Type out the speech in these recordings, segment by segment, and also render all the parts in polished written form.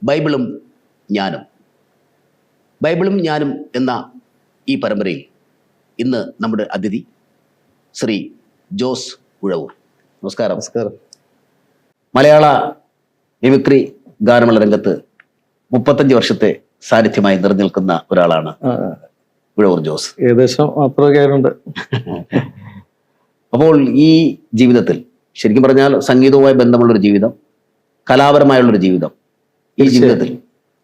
ബൈബിളും ഞാനും. ബൈബിളും ഞാനും എന്ന ഈ പരമ്പരയിൽ ഇന്ന് നമ്മുടെ അതിഥി ശ്രീ ജോസ് ഉഴവൂർ. നമസ്കാരം. നമസ്കാരം. മലയാള മിമിക്രി ഗാനമുള്ള രംഗത്ത് 35 വർഷത്തെ സാന്നിധ്യമായി നിറഞ്ഞു നിൽക്കുന്ന ഒരാളാണ് ഉഴവൂർ ജോസ്. ഏകദേശം അത്രയൊക്കെയുണ്ട്. അപ്പോൾ ഈ ജീവിതത്തിൽ ശരിക്കും പറഞ്ഞാൽ സംഗീതവുമായി ബന്ധമുള്ളൊരു ജീവിതം, കലാപരമായുള്ളൊരു ജീവിതം, ഈ ജീവിതത്തിൽ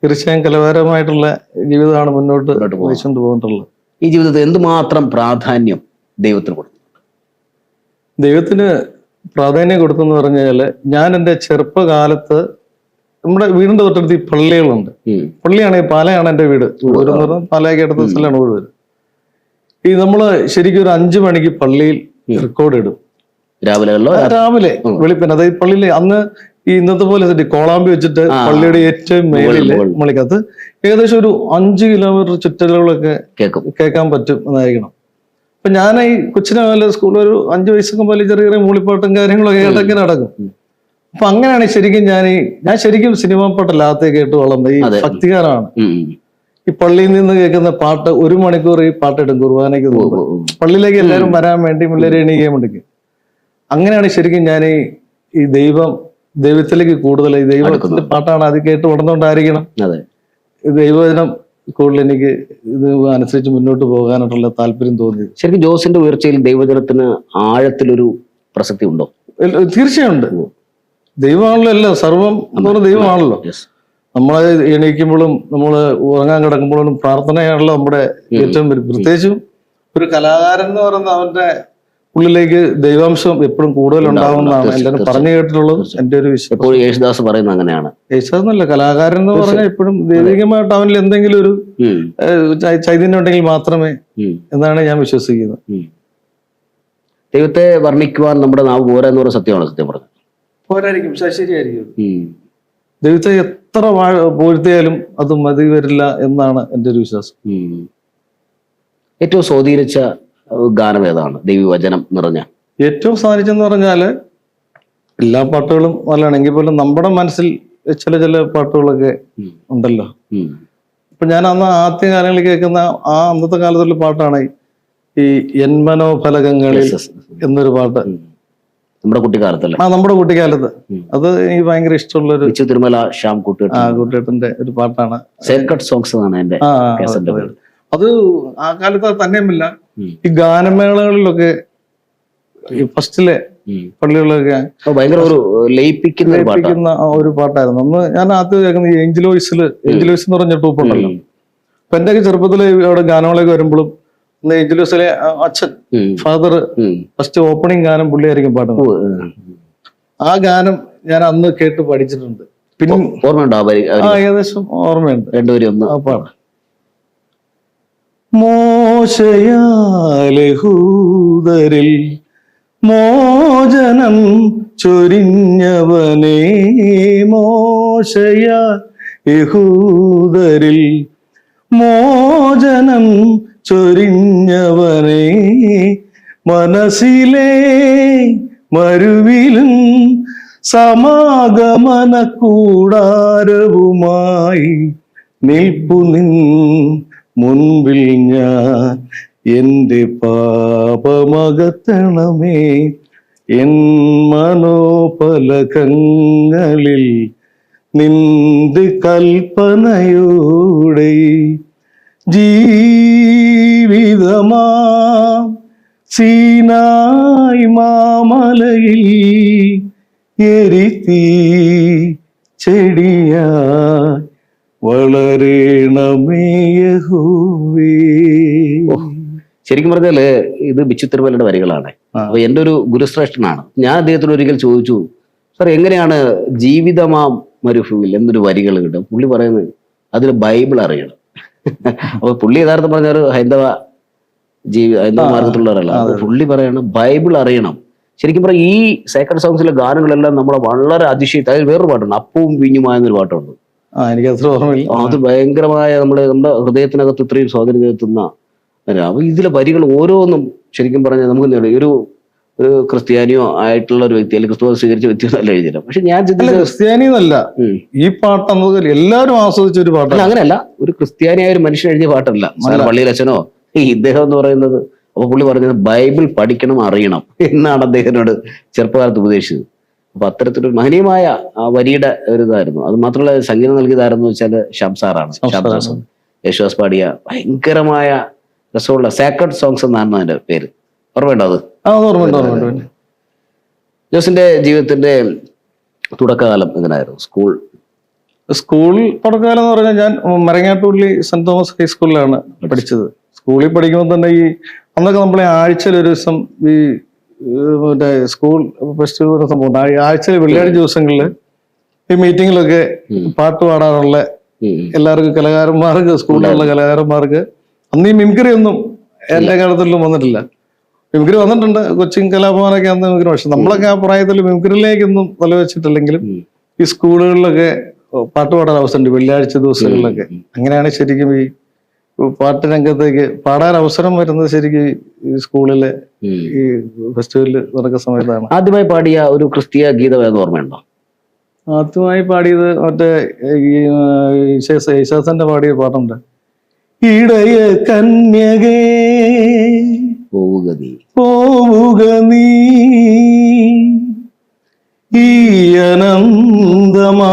തീർച്ചയായും കലാപരമായിട്ടുള്ള ജീവിതമാണ് മുന്നോട്ട് നയിച്ചുകൊണ്ട് പോയിട്ടുള്ളത്. ഈ ജീവിതത്തിൽ എന്തുമാത്രം പ്രാധാന്യം ദൈവത്തിന് കൊടുത്തു? ദൈവത്തിന് പ്രാധാന്യം കൊടുത്തെന്ന് പറഞ്ഞാല്, ഞാൻ എൻ്റെ ചെറുപ്പകാലത്ത് നമ്മുടെ വീടിന്റെ തൊട്ടടുത്ത് ഈ പള്ളികളുണ്ട്. പള്ളിയാണ്, പാലയാണ് എൻ്റെ വീട്. ഊര് എന്ന് പറഞ്ഞാൽ പാലയൊക്കെ അടുത്ത സ്ഥലമാണ് ഊര്. ഈ നമ്മള് ശരിക്കും ഒരു 5 മണിക്ക് പള്ളിയിൽ റെക്കോർഡ് ഇടും. രാവിലെ വെളുപ്പിന്. അതായത് പള്ളിയിൽ അന്ന് ഈ ഇന്നത്തെ പോലെ കോളാമ്പി വെച്ചിട്ട് പള്ളിയുടെ ഏറ്റവും മേളില് മണിക്കകത്ത് ഏകദേശം ഒരു 5 കിലോമീറ്റർ ചുറ്റലുകളൊക്കെ കേൾക്കാൻ പറ്റും എന്നായിരിക്കണം. അപ്പൊ ഞാൻ ഈ കൊച്ചിനെ പോലെ സ്കൂളിൽ ഒരു 5 വയസ്സൊക്കെ പോലെ ചെറിയ ചെറിയ മൂളിപ്പാട്ടും കാര്യങ്ങളൊക്കെ കേട്ടൊക്കെ നടക്കും. അപ്പൊ അങ്ങനെയാണ് ശരിക്കും ഞാൻ ശരിക്കും സിനിമാ പാട്ടല്ലാത്ത കേട്ട് വളർന്നത്. ഈ ഭക്തികാരമാണ്. ഈ പള്ളിയിൽ നിന്ന് കേൾക്കുന്ന പാട്ട് 1 മണിക്കൂർ ഈ പാട്ടിടും കുർബാനയ്ക്ക് പോകും. പള്ളിയിലേക്ക് എല്ലാവരും വരാൻ വേണ്ടി, പിള്ളേരെ എണീക്കാൻ വേണ്ടി. അങ്ങനെയാണ് ശരിക്കും ഞാൻ ഈ ദൈവത്തിലേക്ക് കൂടുതൽ ഈ ദൈവത്തിന്റെ പാട്ടാണ് അത് കേട്ട് വളർന്നുകൊണ്ടായിരിക്കണം ഈ ദൈവവചനം കൂടുതൽ എനിക്ക് ഇത് അനുസരിച്ച് മുന്നോട്ട് പോകാനായിട്ടുള്ള താല്പര്യം തോന്നിയത്. ശരിക്കും ജോസിന്റെ ഉയർച്ചയിൽ ദൈവജനത്തിന് ആഴത്തിലൊരു പ്രസക്തി ഉണ്ടോ? തീർച്ചയായും ഉണ്ട്. ദൈവമാണല്ലോ എല്ലാം, സർവം എന്ന് പറഞ്ഞ ദൈവമാണല്ലോ. നമ്മളെ എണീക്കുമ്പോഴും നമ്മള് ഉറങ്ങാൻ കിടക്കുമ്പോഴും പ്രാർത്ഥനയാണല്ലോ നമ്മുടെ ഏറ്റവും പ്രത്യേകിച്ചും ഒരു കലാകാരൻ എന്ന് പറയുന്നത് അവന്റെ ഉള്ളിലേക്ക് ദൈവാംശം എപ്പോഴും കൂടുതൽ ഉണ്ടാവുന്നതാണ് എല്ലാവരും പറഞ്ഞു കേട്ടിട്ടുള്ളത്. എന്റെ ഒരു വിശ്വാസം. യേശുദാസ് പറയുന്നത് അങ്ങനെയാണ്. യേശുദാസ് എന്നല്ല, കലാകാരൻ എന്ന് പറഞ്ഞാൽ എപ്പോഴും ദൈവികമായിട്ട് അവനിൽ എന്തെങ്കിലും ഒരു ചൈതന്യം ഉണ്ടെങ്കിൽ മാത്രമേ എന്നാണ് ഞാൻ വിശ്വസിക്കുന്നത്. ദൈവത്തെ വർണ്ണിക്കുവാൻ നമ്മുടെ നാവ് പോരാ എന്ന് പറഞ്ഞ സത്യമാണ്. സത്യം പറഞ്ഞത് പോരായിരിക്കും, ശരിയായിരിക്കും. ദൈവത്തെ എത്ര പോഴ്ത്തിയാലും അത് മതി വരില്ല എന്നാണ് എൻ്റെ ഒരു വിശ്വാസം. ഏറ്റവും സ്വാധീനിച്ച ഗാനം ഏതാണ്? ദൈവവചനം നിറഞ്ഞ ഏറ്റവും സ്വാധീനിച്ചെന്ന് പറഞ്ഞാല് എല്ലാ പാട്ടുകളും നല്ലതാണെങ്കിൽ പോലും നമ്മുടെ മനസ്സിൽ ചില പാട്ടുകളൊക്കെ ഉണ്ടല്ലോ. ഇപ്പൊ ഞാൻ അന്ന് ആദ്യ കാലങ്ങളിൽ കേൾക്കുന്ന അന്നത്തെ കാലത്തുള്ള പാട്ടാണ് ഈ എന്മനോഫലകങ്ങളിൽ എന്നൊരു പാട്ട്. നമ്മുടെ കുട്ടിക്കാലത്തല്ലേ? നമ്മുടെ കുട്ടിക്കാലത്ത്. അത് എനിക്ക് ഭയങ്കര ഇഷ്ടമുള്ളൊരു തിരുമല ശ്യാം കൂട്ടുകെട്ടിന്റെ ഒരു പാട്ടാണ്. സേക്രഡ് സോങ്സ് എന്നാണ് എന്റെ. അത് ആ കാലത്ത് തന്നെയുമില്ല, ഈ ഗാനമേളകളിലൊക്കെ ഫസ്റ്റിലെ പള്ളികളിലൊക്കെ ഭയങ്കര ഒരു ലയിപ്പിക്കുന്ന ഒരു പാട്ടായിരുന്നു. അന്ന് ഞാൻ ആദ്യം കേൾക്കുന്നത് ഈ ഏഞ്ചലോയ്സ് എന്ന് പറഞ്ഞ ട്രൂപ്പുണ്ടല്ലോ. അപ്പൊ എന്റെയൊക്കെ ചെറുപ്പത്തില് അവിടെ ഗാനമേളയൊക്കെ വരുമ്പോഴും ഏഞ്ചലോസിലെ അച്ഛൻ ഫാദർ ഫസ്റ്റ് ഓപ്പണിംഗ് ഗാനം പുള്ളിയായിരിക്കും പാടുന്നത്. ആ ഗാനം ഞാൻ അന്ന് കേട്ട് പഠിച്ചിട്ടുണ്ട്. പിന്നെ ഓർമ്മയുണ്ടോ? ഏകദേശം ഓർമ്മയുണ്ട്. ആ പാട്ട് മോശയാലഹൂദരിൽ മോചനം ചൊരിഞ്ഞവനേ, മോശയാലഹൂദരിൽ മോചനം ചൊരിഞ്ഞവനേ, മനസ്സിലെ മരുവിലും സമാഗമന കൂടാരവുമായി നിൽപ്പു നിൻ മുൻപിൽ ഞാൻ, എൻ്റെ പാപമകത്തണമേ, എൻ മനോഫലകങ്ങളിൽ നിന്റെ കൽപ്പനയോടെ ജീവിതമാ സീനായി മാമലയിൽ എരിത്തീ ചെടിയായി വളരണമേ യഹോവേ. ശരിക്കും പറഞ്ഞാല് ഇത് ബിച്ചു തിരുമലയുടെ വരികളാണ്. അപ്പൊ എൻ്റെ ഒരു ഗുരുശ്രേഷ്ഠനാണ്. ഞാൻ അദ്ദേഹത്തോട് ഒരിക്കൽ ചോദിച്ചു, സാർ എങ്ങനെയാണ് ജീവിതമാം മരുഭൂമിയിൽ എന്നൊരു വരികൾ കിട്ടും? പുള്ളി പറയുന്നത് അതിന് ബൈബിൾ അറിയണം. അപ്പൊ പുള്ളി യഥാർത്ഥം പറഞ്ഞ ഒരു ഹൈന്ദവ മാർഗത്തിലുള്ളവരല്ല. പുള്ളി പറയാണ് ബൈബിൾ അറിയണം. ശരിക്കും പറഞ്ഞാൽ ഈ സേക്രഡ് സോങ്സിലെ ഗാനങ്ങളെല്ലാം നമ്മളെ വളരെ അതിശയത്തെ. അതിൽ വേറൊരു പാട്ടുണ്ട്, അപ്പവും പിഞ്ഞുമായെന്നൊരു പാട്ടുണ്ട്. അത് ഭയങ്കരമായ നമ്മുടെ ഹൃദയത്തിനകത്ത് ഇത്രയും സ്വാധീനം ചെലുത്തുന്ന. അപ്പൊ ഇതിലെ വരികൾ ഓരോന്നും ശരിക്കും പറഞ്ഞാൽ നമുക്ക് ഒരു ഒരു ക്രിസ്ത്യാനിയോ ആയിട്ടുള്ള ഒരു വ്യക്തി അല്ലെങ്കിൽ ക്രിസ്തു സ്വീകരിച്ച വ്യക്തി നല്ല എഴുതിയില്ല. പക്ഷെ ഞാൻ അല്ല, ചിന്തിച്ചത് ക്രിസ്ത്യാനി എന്നല്ല, ഈ പാട്ട് അന്ന് എല്ലാവരും ആസ്വദിച്ച ഒരു അല്ല, പാട്ടാണ്. അങ്ങനെയല്ല, ഒരു ക്രിസ്ത്യാനിയായ ഒരു മനുഷ്യൻ എഴുതിയ പാട്ടല്ല. സാർ പള്ളിയിൽ അച്ഛനോ ഇദ്ദേഹം എന്ന് പറയുന്നത്. അപ്പൊ പുള്ളി പറഞ്ഞത് ബൈബിൾ പഠിക്കണം, അറിയണം എന്നാണ് അദ്ദേഹത്തിനോട് ചെറുപ്പകാലത്ത് ഉപദേശിച്ചത്. അപ്പൊ അത്തരത്തിലൊരു മഹനീയമായ ആ വരിയുടെ ഒരു ഇതായിരുന്നു. അത് മാത്രമല്ല സംഗീതം നൽകിയതാരെന്ന് വെച്ചാൽ ഷംസാറാണ്. ഷംസാർ യേശുദാസ് പാടിയ ഭയങ്കരമായ രസമുള്ള സാക്രഡ് സോങ്സ് എന്നാണ് അതിന്റെ പേര്. ഓർമ്മയുണ്ടോ അത്? ഓർമ്മയുണ്ട്. ജോസിന്റെ ജീവിതത്തിന്റെ തുടക്കകാലം എങ്ങനെയായിരുന്നു? സ്കൂൾ തുടക്കകാലം എന്ന് പറഞ്ഞാൽ ഞാൻ മരങ്ങാട്ടുപള്ളി സെന്റ് തോമസ് ഹൈസ്കൂളിലാണ് പഠിച്ചത്. സ്കൂളിൽ പഠിക്കുമ്പോൾ തന്നെ അന്നൊക്കെ നമ്മളെ ആഴ്ചയിൽ ഒരു ദിവസം ഈ മറ്റേ സ്കൂൾ ഫെസ്റ്റിവൽ സംഭവം ആഴ്ചയിൽ വെള്ളിയാഴ്ച ദിവസങ്ങളിൽ ഈ മീറ്റിങ്ങിലൊക്കെ പാട്ട് പാടാനുള്ള എല്ലാവർക്കും കലാകാരന്മാർക്ക്, സ്കൂളിലുള്ള കലാകാരന്മാർക്ക് അന്ന് ഈ മിമിക്രി ഒന്നും എന്റെ കാലത്തൊന്നും വന്നിട്ടില്ല. മിമിക്രി വന്നിട്ടുണ്ട്, കൊച്ചിൻ കലാഭവനൊക്കെ അന്ന് മിമിക്രി. പക്ഷെ നമ്മളൊക്കെ ആ പ്രായത്തിൽ മിമിക്രിയിലേക്കൊന്നും തലവെച്ചിട്ടില്ലെങ്കിലും ഈ സ്കൂളുകളിലൊക്കെ പാട്ട് പാടാൻ അവസരമുണ്ട് വെള്ളിയാഴ്ച ദിവസങ്ങളിലൊക്കെ. അങ്ങനെയാണ് ശരിക്കും ഈ പാട്ട് രംഗത്തേക്ക് പാടാൻ അവസരം വരുന്നത് ശരിക്കും ഈ സ്കൂളിലെ ഈ ഫെസ്റ്റിവലിൽ നടക്കുന്ന സമയത്താണ്. ആദ്യമായി പാടിയ ഒരു ക്രിസ്തീയ ഗീതം ഏത് ഓർമ്മയുണ്ടോ? ആദ്യമായി പാടിയത് മറ്റേ യേശുദാസന്റെ പാടിയ പാട്ടുണ്ട്, ഇടയ കന്യകേ പോവുക നീ ഈ അനന്തമാ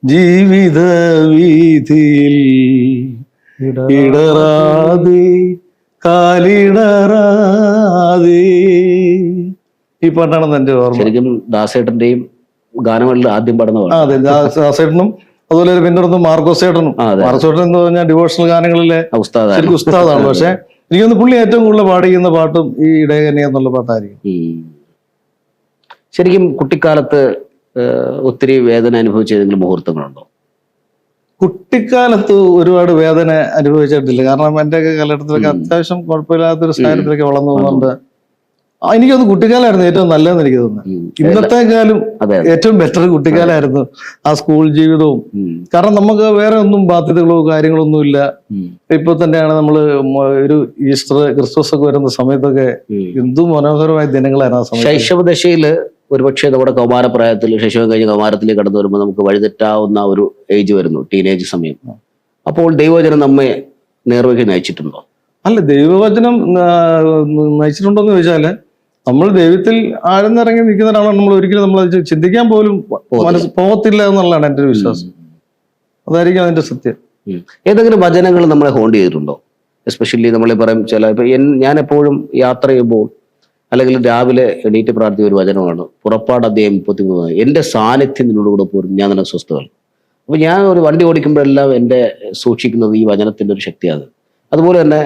ജീവിത വീതിയിൽ ഇടറാതെ കാലിടറാതെ. ഈ പാട്ടാണെന്ന് എന്റെ ഓർമ്മ. ശരിക്കും ദാസേട്ടന്റെയും ഗാനങ്ങളിൽ ആദ്യം പാടുന്ന പാട്ട്. അതെ, ദാസേട്ടനും അതുപോലെ പിന്തുടർന്ന് മാർക്കോസേട്ടനും. മാർക്കോസേട്ടൻ എന്ന് പറഞ്ഞാൽ ഡിവോഷണൽ ഗാനങ്ങളിലെ ശരിക്കും ഉസ്താദാണ്. പക്ഷെ എനിക്കൊന്ന് പുള്ളി ഏറ്റവും കൂടുതൽ പാടിക്കുന്ന പാട്ടും ഈ ഇടയകന്യ എന്നുള്ള പാട്ടായിരിക്കും. ശരിക്കും കുട്ടിക്കാലത്ത് ഒത്തിരി വേദന അനുഭവിച്ച ഏതെങ്കിലും മുഹൂർത്തങ്ങളുണ്ടോ? കുട്ടിക്കാലത്ത് ഒരുപാട് വേദന അനുഭവിച്ചിട്ടില്ല. കാരണം എന്റെ കാലഘട്ടത്തിലൊക്കെ അത്യാവശ്യം കുഴപ്പമില്ലാത്തൊരു സാഹചര്യത്തിലൊക്കെ വളർന്നു പോകുന്നുണ്ട്. എനിക്കൊന്ന് കുട്ടിക്കാലമായിരുന്നു ഏറ്റവും നല്ലതെന്ന് എനിക്ക് തോന്നുന്നു. ഇന്നത്തെക്കാളും ഏറ്റവും ബെറ്റർ കുട്ടിക്കാലമായിരുന്നു ആ സ്കൂൾ ജീവിതവും. കാരണം നമുക്ക് വേറെ ഒന്നും ബാധ്യതകളോ കാര്യങ്ങളോ ഒന്നും ഇല്ല. ഇപ്പൊ തന്നെയാണ് നമ്മള് ഒരു ഈസ്റ്റർ ക്രിസ്മസ് ഒക്കെ വരുന്ന സമയത്തൊക്കെ എന്തു മനോഹരമായ ദിനങ്ങളായിരുന്നു ആ സമയത്ത്. ശൈശവദശയില് ഒരുപക്ഷെ നമ്മുടെ കൗമാരപ്രായത്തിൽ, ശൈശവം കഴിഞ്ഞ് കൗമാരത്തിലേക്ക് കടന്നു വരുമ്പോൾ നമുക്ക് വഴിതെറ്റാവുന്ന ഒരു ഏജ് വരുന്നു, ടീനേജ് സമയം. അപ്പോൾ ദൈവവചനം നമ്മെ നേർവഴിക്ക് നയിച്ചിട്ടുണ്ടോ? അല്ല, ദൈവവചനം നയിച്ചിട്ടുണ്ടോ എന്ന് ചോദിച്ചാല് നമ്മൾ ദൈവത്തിൽ ആഴ്ന്നിറങ്ങി നിൽക്കുന്നവരാണ് നമ്മൾ ഒരിക്കലും നമ്മൾ ചിന്തിക്കാൻ പോലും മനസ്സ് പോകത്തില്ല എന്നുള്ളതാണ് എൻ്റെ ഒരു വിശ്വാസം. അതായിരിക്കും അതിന്റെ സത്യം. ഏതെങ്കിലും വചനങ്ങൾ നമ്മളെ ഹോണ്ട് ചെയ്തിട്ടുണ്ടോ? എസ്പെഷ്യലി നമ്മളെ പറയും ചില ഞാൻ എപ്പോഴും യാത്ര ചെയ്യുമ്പോൾ അല്ലെങ്കിൽ രാവിലെ എണീറ്റ് പ്രാർത്ഥിക്കുന്ന ഒരു വചനമാണ് പുറപ്പാട് അധ്യായം 33. എൻ്റെ സാന്നിധ്യം നിന്നോടുകൂടെ പോരും, ഞാൻ തന്നെ സ്വസ്ഥകൾ. അപ്പൊ ഞാൻ ഒരു വണ്ടി ഓടിക്കുമ്പോഴെല്ലാം എൻ്റെ സൂക്ഷിക്കുന്നത് ഈ വചനത്തിന്റെ ഒരു ശക്തിയാണ്. അതുപോലെ തന്നെ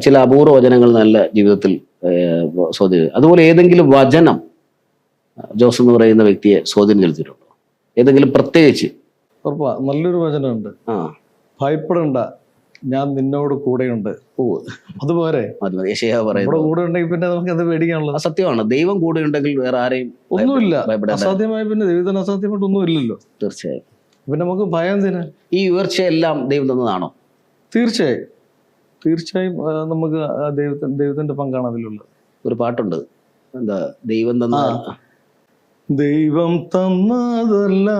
ചില അപൂർവ വചനങ്ങൾ നല്ല ജീവിതത്തിൽ സ്വാധീനം. അതുപോലെ ഏതെങ്കിലും വചനം ജോസ് എന്ന് പറയുന്ന വ്യക്തിയെ സ്വാധീനം ചെലുത്തിയിട്ടുണ്ടോ? ഏതെങ്കിലും പ്രത്യേകിച്ച്? നല്ലൊരു വചനമുണ്ട്, ഭയപ്പെടണ്ട ഞാൻ നിന്നോട് കൂടെയുണ്ട്. അതുപോലെ കൂടെ ഉണ്ടെങ്കിൽ പിന്നെ നമുക്ക് എന്ത് പേടിക്കാനുള്ളത്? സത്യമാണ്, ദൈവം കൂടെ ഉണ്ടെങ്കിൽ വേറെ ആരെയും ഒന്നുമില്ല. അസാധ്യമായി പിന്നെ ദൈവത്തിന് അസാധ്യമായിട്ട് ഒന്നും ഇല്ലല്ലോ. തീർച്ചയായും. പിന്നെ നമുക്ക് ഭയം തന്നെ. ഈ ഉയർച്ചയെല്ലാം ദൈവം തന്നതാണോ? തീർച്ചയായും തീർച്ചയായും നമുക്ക് ദൈവത്തിന്റെ പങ്കാണ് അതിലുള്ളത്. ഒരു പാട്ടുണ്ട്, എന്താ, ദൈവം തന്ന ദൈവം തന്നതല്ലാതൊന്നും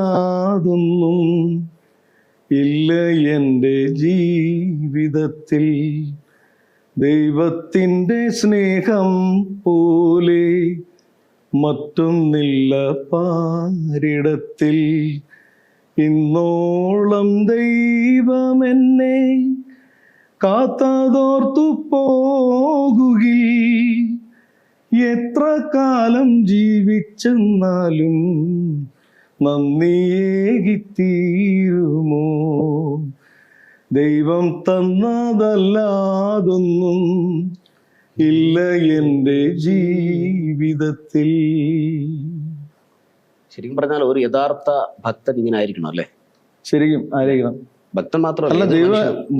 ഇല്ല എൻ്റെ ജീവിതത്തിൽ, ദൈവത്തിൻ്റെ സ്നേഹം പോലെ മറ്റൊന്നില്ല പാരിടത്തിൽ. ഇന്നോളം ദൈവം എന്നെ കാത്തതോർത്തു പോകുകിൽ, എത്ര കാലം ജീവിച്ചെന്നാലും നന്ദിയേകിത്തീരുമോ. ദൈവം തന്നതല്ലാതൊന്നും ഇല്ല എൻ്റെ ജീവിതത്തിൽ. ശരിക്കും പറഞ്ഞാൽ ഒരു യഥാർത്ഥ ഭക്തൻ ഇങ്ങനെ ആയിരിക്കണം അല്ലേ? ശരിക്കും ആയിരിക്കണം. ഭക്തൻ മാത്രമല്ല,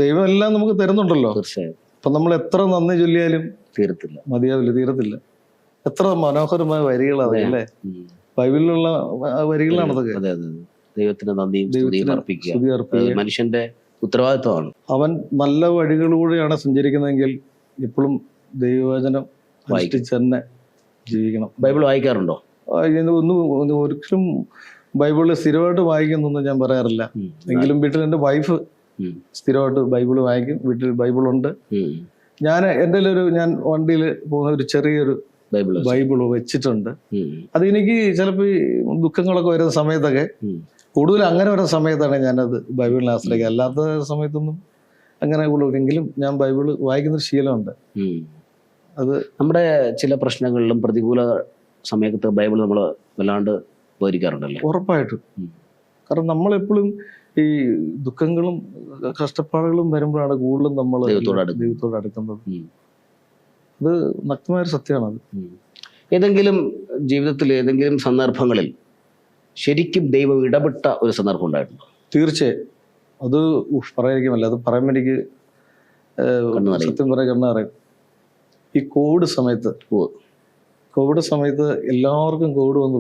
ദൈവം എല്ലാം നമുക്ക് തരുന്നുണ്ടല്ലോ. തീർച്ചയായും. അപ്പൊ നമ്മൾ എത്ര നന്ദി ചൊല്ലിയാലും തീരത്തില്ല, മതിയാവില്ല, തീരത്തില്ല. എത്ര മനോഹരമായ വരികളാണ് അല്ലേ, ബൈബിളിലുള്ള വരികളാണ് അതൊക്കെ. അതെ അതെ, ദൈവത്തിന് നന്ദിയും സ്തുതിയും അർപ്പിക്കുക മനുഷ്യന്റെ ഉത്തരവാദിത്വമാണ്. അവൻ നല്ല വഴികളിലൂടെയാണ് സഞ്ചരിക്കുന്നതെങ്കിൽ ഇപ്പോഴും ദൈവവചനം അനുഷ്ഠിച്ച് തന്നെ ജീവിക്കണം. ബൈബിൾ വായിക്കാറുണ്ടോ? ഒന്നും ഒരിക്കലും ബൈബിള് സ്ഥിരമായിട്ട് വായിക്കുന്നൊന്നും ഞാൻ പറയാറില്ല. എങ്കിലും വീട്ടിൽ എൻ്റെ വൈഫ് സ്ഥിരമായിട്ട് ബൈബിള് വായിക്കും. വീട്ടിൽ ബൈബിളുണ്ട്. ഞാൻ എൻ്റെ ഞാൻ വണ്ടിയിൽ പോകുന്ന ഒരു ചെറിയൊരു ബൈബിള് വെച്ചിട്ടുണ്ട്. അതെനിക്ക് ചിലപ്പോൾ ഈ ദുഃഖങ്ങളൊക്കെ വരുന്ന സമയത്തൊക്കെ, കൂടുതൽ അങ്ങനെ വരുന്ന സമയത്താണ് ഞാനത് ബൈബിളിനെ ആശ്രയിക്കുക. അല്ലാത്ത സമയത്തൊന്നും അങ്ങനെ എങ്കിലും ഞാൻ ബൈബിള് വായിക്കുന്ന ശീലമുണ്ട്. അത് നമ്മുടെ ചില പ്രശ്നങ്ങളിലും പ്രതികൂല സമയത്ത് ബൈബിൾ നമ്മൾ വല്ലാണ്ട് ഉപകരിക്കാറുണ്ടല്ലോ. ഉറപ്പായിട്ടും. കാരണം നമ്മളെപ്പോഴും ഈ ദുഃഖങ്ങളും കഷ്ടപ്പാടുകളും വരുമ്പോഴാണ് കൂടുതലും നമ്മൾ ദൈവത്തോട് അടുക്കുന്നത്. അത് നഗ്നമായ സത്യമാണത്. ഏതെങ്കിലും ജീവിതത്തിൽ ഏതെങ്കിലും സന്ദർഭങ്ങളിൽ ശരിക്കും ദൈവം ഇടപെട്ട ഒരു സന്ദർഭം ഉണ്ടായിട്ടുണ്ടോ? തീർച്ചയായും. അത് പറയാതിരിക്കുമല്ല, അത് പറയുമ്പോൾ എനിക്ക് സത്യം പറയാൻ കണ്ണറിയും. ഈ കോവിഡ് സമയത്ത് എല്ലാവർക്കും കോവിഡ് വന്ന്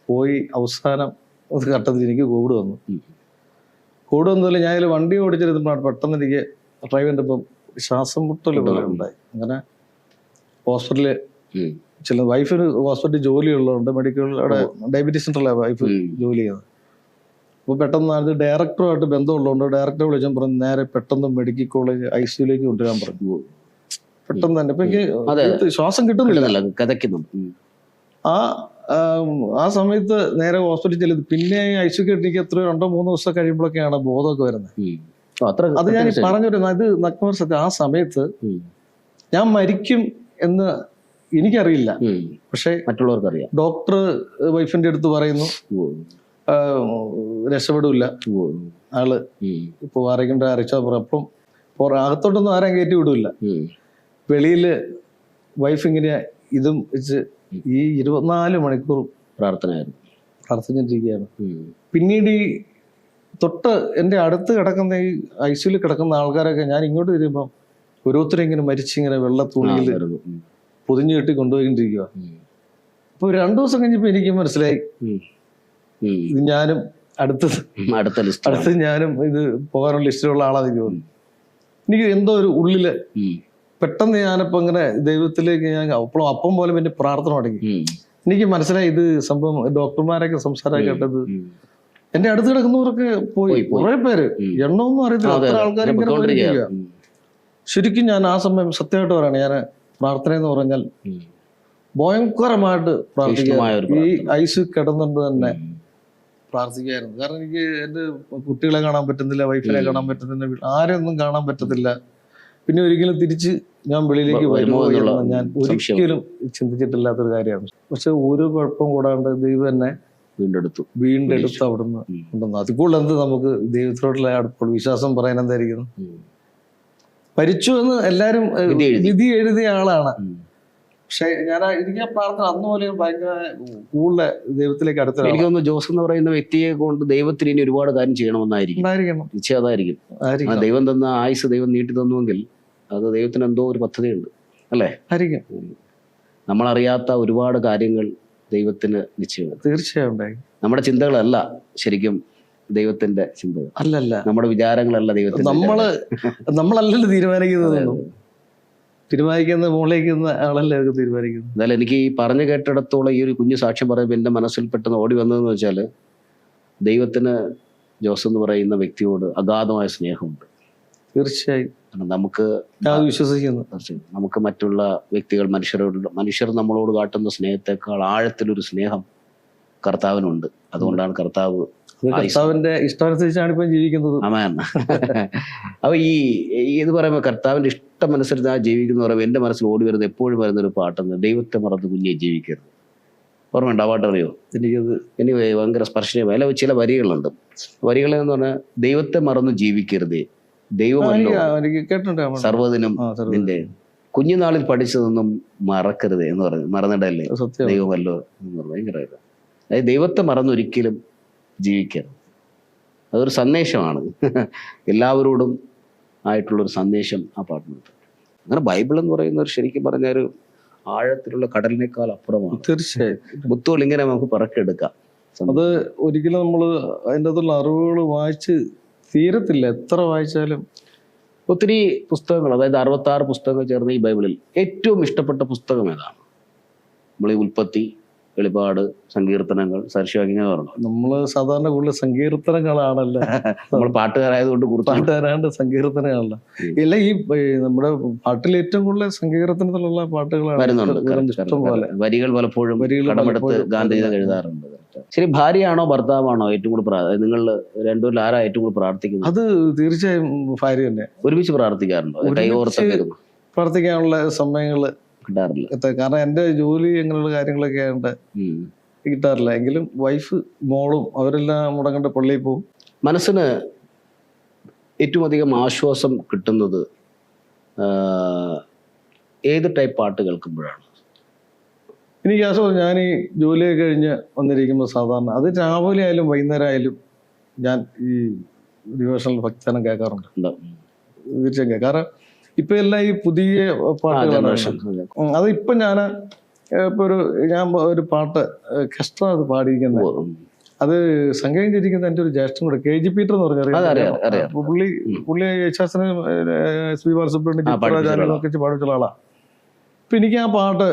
പോയി അവസാനം ഘട്ടത്തിൽ എനിക്ക് കോവിഡ് വന്നു. കോവിഡ് വന്നതിൽ ഞാൻ ഇതിൽ വണ്ടി ഓടിച്ചിരുന്നപ്പോഴാണ് പെട്ടെന്ന് എനിക്ക് ഡ്രൈവറിൻ്റെ ഇപ്പം ശ്വാസം മുട്ടൽ പോലെ ഉണ്ടായി. അങ്ങനെ ഹോസ്പിറ്റലിൽ ചില വൈഫിന് ഹോസ്പിറ്റലിൽ ജോലിയുള്ളതുകൊണ്ട് മെഡിക്കൽ അവിടെ ഡയബറ്റീസ് സെൻ്ററിലാണ് വൈഫ് ജോലി ചെയ്യുന്നത്. അപ്പോൾ പെട്ടെന്ന് അത് ഡയറക്ടറുമായിട്ട് ബന്ധമുള്ളതുകൊണ്ട് ഡയറക്ടറെ വിളിച്ചാൽ പറഞ്ഞു നേരെ പെട്ടെന്ന് മെഡിക്കൽ കോളേജ് ICUലേക്ക് കൊണ്ടുവരാൻ പറഞ്ഞു. പെട്ടെന്ന് തന്നെ ഇപ്പൊ എനിക്ക് ശ്വാസം കിട്ടുന്നില്ല, കഥയ്ക്കുന്നു. ആ സമയത്ത് നേരെ ഹോസ്പിറ്റലിൽ ചെല്ലുന്നത്. പിന്നെ ICU എനിക്ക് എത്രയോ 2-3 ദിവസം കഴിയുമ്പോഴൊക്കെയാണ് ബോധമൊക്കെ വരുന്നത്. അത് ഞാൻ പറഞ്ഞിരുന്നു, ഇത് നഗ്നമായ സത്യം. ആ സമയത്ത് ഞാൻ മരിക്കും എന്ന് എനിക്കറിയില്ല, പക്ഷെ മറ്റുള്ളവർക്കറിയാം. ഡോക്ടർ വൈഫിന്റെ അടുത്ത് പറയുന്നു രക്ഷപ്പെടില്ല ആള്, ഇപ്പൊ ആരെങ്കിലും അറിയിച്ചാ പറയും. അപ്പം അകത്തോട്ടൊന്നും ആരെയും കയറ്റി വിടില്ല. വെളിയില് വൈഫ് ഇങ്ങനെ ഇതും വെച്ച് ഈ 24 മണിക്കൂറും പ്രാർത്ഥിച്ചിരിക്കുകയാണ്. പിന്നീട് ഈ തൊട്ട് എൻ്റെ അടുത്ത് കിടക്കുന്ന ഈ ICUയിൽ കിടക്കുന്ന ആൾക്കാരൊക്കെ ഞാൻ ഇങ്ങോട്ട് തിരിയുമ്പം ഓരോരുത്തരും ഇങ്ങനെ മരിച്ചിങ്ങനെ വെള്ള തുണിയിൽ പൊതിഞ്ഞു കെട്ടി കൊണ്ടുപോയിക്കൊണ്ടിരിക്കുക. അപ്പൊ 2 ദിവസം കഴിഞ്ഞപ്പോ എനിക്ക് മനസ്സിലായി ഇത് ഞാനും അടുത്ത ഞാനും ഇത് പോകാനുള്ള ലിസ്റ്റിലുള്ള ആളാണെന്ന് തോന്നുന്നു. എനിക്ക് എന്തോ ഒരു ഉള്ളില് പെട്ടെന്ന് ഞാനിപ്പോ ഇങ്ങനെ ദൈവത്തിലേക്ക് ഞാൻ അപ്പം പോലെ പിന്നെ പ്രാർത്ഥന തുടങ്ങി. എനിക്ക് മനസ്സിലായി ഇത് സംഭവം. ഡോക്ടർമാരൊക്കെ സംസാരം കേട്ടത് എന്റെ അടുത്ത് കിടക്കുന്നവരൊക്കെ പോയി. കുറെ പേര്, എണ്ണമൊന്നും അറിയത്തില്ല, അത്ര ആൾക്കാർ ഇങ്ങനെ പോയിരിക്കുക. ശരിക്കും ഞാൻ ആ സമയം സത്യമായിട്ട് പറയണേ, ഞാൻ പ്രാർത്ഥന എന്ന് പറഞ്ഞാൽ ഭയങ്കരമായിട്ട് പ്രാർത്ഥിക്കുക. ഈ ICU കിടന്നുകൊണ്ട് തന്നെ പ്രാർത്ഥിക്കായിരുന്നു. കാരണം എനിക്ക് എൻ്റെ കുട്ടികളെ കാണാൻ പറ്റുന്നില്ല, വൈഫിനെ കാണാൻ പറ്റുന്നില്ല, ആരെയൊന്നും കാണാൻ പറ്റത്തില്ല. പിന്നെ ഒരിക്കലും തിരിച്ച് ഞാൻ വെളിയിലേക്ക് വരുമോ എന്ന് ഞാൻ ഒരിക്കലും ചിന്തിച്ചിട്ടില്ലാത്തൊരു കാര്യമാണ്. പക്ഷെ ഒരു കുഴപ്പം കൂടാണ്ട് ദൈവം എന്നെ വീണ്ടെടുത്തു അവിടുന്ന് കൊണ്ടുവന്നു. അതിൽ കൂടുതൽ എന്ത് നമുക്ക് ദൈവത്തിലോട്ടുള്ള അടുപ്പോൾ വിശ്വാസം പറയാൻ എന്തായിരിക്കുന്നു? മരിച്ചു എന്ന് എല്ലാരും വിധി എഴുതിയ ആളാണ്. പക്ഷെ എനിക്ക് ആ പ്രാർത്ഥന അന്ന് പോലെ ഭയങ്കര കൂടുതൽ ദൈവത്തിലേക്ക് അടുത്ത. എനിക്ക് തോന്നുന്നു ജോസ് എന്ന് പറയുന്ന വ്യക്തിയെ കൊണ്ട് ദൈവത്തിന് ഇനി ഒരുപാട് കാര്യം ചെയ്യണമെന്നായിരിക്കും. നിശ്ചയം അതായിരിക്കും. ദൈവം തന്ന ആയുസ് ദൈവം നീട്ടി തന്നുവെങ്കിൽ അത് ദൈവത്തിന് എന്തോ ഒരു പദ്ധതിയുണ്ട്, അല്ലേ? ആയിരിക്കും. നമ്മളറിയാത്ത ഒരുപാട് കാര്യങ്ങൾ ദൈവത്തിന് നിശ്ചയമാണ്. തീർച്ചയായും. നമ്മുടെ ചിന്തകളല്ല ശരിക്കും ദൈവത്തിന്റെ ചിന്തകൾ, അല്ലല്ല നമ്മുടെ വിചാരങ്ങളല്ല ദൈവത്തിന്. നമ്മളല്ലല്ലോ തീരുമാനിക്കുന്ന മുകളിലേക്കുന്ന ആളല്ലേ അതൊക്കെ തീരുമാനിക്കുന്നത്. എന്നാലും എനിക്ക് ഈ പറഞ്ഞു കേട്ടിടത്തോളം ഈ ഒരു കുഞ്ഞു സാക്ഷ്യം പറയുമ്പോൾ എൻ്റെ മനസ്സിൽ പെട്ടെന്ന് ഓടി വന്നതെന്ന് വെച്ചാൽ ദൈവത്തിന് ജോസ് എന്ന് പറയുന്ന വ്യക്തിയോട് അഗാധമായ സ്നേഹമുണ്ട്. തീർച്ചയായും. നമുക്ക് വിശ്വസിക്കുന്നു, നമുക്ക് മറ്റുള്ള വ്യക്തികൾ മനുഷ്യർ നമ്മളോട് കാട്ടുന്ന സ്നേഹത്തെക്കാൾ ആഴത്തിലൊരു സ്നേഹം കർത്താവിനുണ്ട്. അതുകൊണ്ടാണ് കർത്താവിന്റെ ഇഷ്ടാനുസരിച്ചാണ് ഇപ്പം ജീവിക്കുന്നത്. ആമേൻ. അപ്പൊ ഇത് പറയുമ്പോൾ കർത്താവിന്റെ ഇഷ്ടം അനുസരിച്ച് ജീവിക്കുന്ന പറയുമ്പോൾ എൻ്റെ മനസ്സിൽ ഓടി വരുന്നത് എപ്പോഴും വരുന്നൊരു പാട്ടെന്ന്, ദൈവത്തെ മറന്ന് കുഞ്ഞെ ജീവിക്കരുത്. ഓർമ്മയുണ്ട് ആ പാട്ട്? അറിയോ? എനിക്ക് ഭയങ്കര സ്പർശനീയമായ അല്ല ചില വരികളുണ്ട്. വരികളെന്ന് പറഞ്ഞാൽ ദൈവത്തെ മറന്ന് ജീവിക്കരുതേ, ദൈവമല്ലോ സർവ്വതിനും നിന്റെ, കുഞ്ഞുനാളിൽ പഠിച്ചതൊന്നും മറക്കരുത് എന്ന് പറഞ്ഞു, മറന്നിടല്ലേ, ദൈവമല്ലോ എന്ന് പറഞ്ഞു. ഭയങ്കരമായിട്ട് അതായത് ദൈവത്തെ മറന്നൊരിക്കലും ജീവിക്കരുത്. അതൊരു സന്ദേശമാണ്, എല്ലാവരോടും ആയിട്ടുള്ളൊരു സന്ദേശം ആ പാട്ടിനുണ്ട്. അങ്ങനെ ബൈബിൾ എന്ന് പറയുന്ന ഒരു ശരിക്കും പറഞ്ഞ ഒരു ആഴത്തിലുള്ള കടലിനേക്കാൾ അപ്പുറമാണ്. തീർച്ചയായും. മുത്തുകൾ ഇങ്ങനെ നമുക്ക് പറക്കെടുക്കാം. അത് ഒരിക്കലും നമ്മൾ അതിൻ്റെ അകത്തുള്ള അറിവുകൾ വായിച്ച് തീരത്തില്ല. എത്ര വായിച്ചാലും ഒത്തിരി പുസ്തകങ്ങൾ, അതായത് 66 പുസ്തകങ്ങൾ ചേർന്ന ഈ ബൈബിളിൽ ഏറ്റവും ഇഷ്ടപ്പെട്ട പുസ്തകം ഏതാണ്? നമ്മൾ ഈ ഉൽപ്പത്തി, വെളിപാട്, സങ്കീർത്തനങ്ങൾ, സദൃശവാക്യം ഇങ്ങനെ പറഞ്ഞു. നമ്മള് സാധാരണ കൂടുതൽ സങ്കീർത്തനങ്ങളാണല്ലോ. നമ്മൾ പാട്ടുകാരായതുകൊണ്ട് പാട്ടുകാരാണ്ട് സങ്കീർത്തനങ്ങളല്ല. ഇല്ല, ഈ നമ്മുടെ പാട്ടിൽ ഏറ്റവും കൂടുതൽ സങ്കീർത്തനത്തിലുള്ള പാട്ടുകളാണ് വരുന്നുണ്ട്. ഇഷ്ടം പോലെ. വരികൾ പലപ്പോഴും കടമെടുത്ത് ഗാന്ധിജി എഴുതാറുണ്ട്. ശരി, ഭാര്യയാണോ ഭർത്താവാണോ ഏറ്റവും കൂടുതൽ നിങ്ങൾ രണ്ടുപേരിൽ ആരാ ഏറ്റവും കൂടുതൽ പ്രാർത്ഥിക്കുന്നത്? അത് തീർച്ചയായും ഭാര്യ തന്നെ. ഒരുമിച്ച് പ്രാർത്ഥിക്കാറുണ്ടോ? കൈകോർത്തൊക്കെ പ്രാർത്ഥിക്കാനുള്ള സമയങ്ങള് കിട്ടാറില്ല. കാരണം എന്റെ ജോലി അങ്ങനെയുള്ള കാര്യങ്ങളൊക്കെ ആയതുകൊണ്ട് കിട്ടാറില്ല. എങ്കിലും വൈഫ്, മോളും അവരെല്ലാം മുടങ്ങേണ്ട പള്ളിയിൽ പോകും. മനസ്സിന് ഏറ്റവും അധികം ആശ്വാസം കിട്ടുന്നത് ഏത് ടൈപ്പ് പാട്ട് കേൾക്കുമ്പോഴാണ്? എനിക്ക് ആശ്വാസം, ഞാൻ ഈ ജോലിയൊക്കെ കഴിഞ്ഞ് വന്നിരിക്കുമ്പോൾ സാധാരണ അത് രാവിലെ ആയാലും വൈകുന്നേരം ആയാലും ഞാൻ ഈ ഡിവോഷണൽ ഭക്തനം കേൾക്കാറുണ്ട്. തീർച്ചയായും കേൾക്കാറ്. ഇപ്പൊ എല്ലാം ഈ പുതിയ പാട്ടുകളാണ്. അത് ഇപ്പൊ ഇപ്പൊ ഞാൻ ഒരു പാട്ട് കഷ്ടം അത് പാടിയിരിക്കുന്നത്, അത് സംഗീതം ചെയ്തിരിക്കുന്നത് എൻ്റെ ഒരു ജ്യേഷ്ഠൻ കൂടെ, KG പീറ്റർ എന്ന് പറഞ്ഞാൽ പുള്ളി യേശുദാസിനെ SP ബാലസുബ്രഹ്മണ്യം ഒക്കെ പാടിച്ചുള്ള ആളാ. അപ്പൊ എനിക്ക് ആ പാട്ട്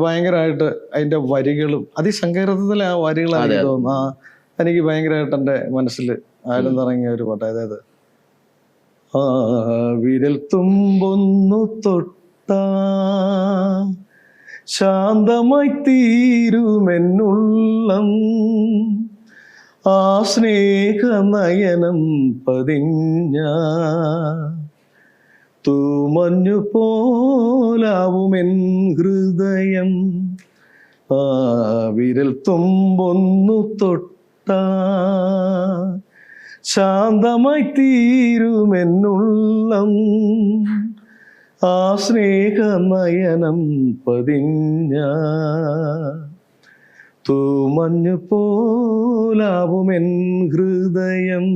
ഭയങ്കരമായിട്ട് അതിന്റെ വരികളും അതിസങ്കീർത്തത്തിലെ ആ വരികളാണ് തോന്നുന്നു. എനിക്ക് ഭയങ്കരമായിട്ട് എൻ്റെ മനസ്സിൽ ആഴ്ന്നിറങ്ങിയ ഒരു പാട്ട്. അതായത് വിരൽ തുമ്പൊന്നു തൊട്ടാ ശാന്തമായി തീരുമെന്നുള്ളം, ആ സ്നേഹനയനം പതിഞ്ഞ തൂമഞ്ഞു പോലാവുമെൻ ഹൃദയം. ആ വിരൽ തുമ്പൊന്നു തൊട്ടാ ശാന്തമായി തീരുമെന്നുള്ളം, ആ സ്നേഹനയനം പതിഞ്ഞ തൂമഞ്ഞു പോലാവുമെൻ ഹൃദയം.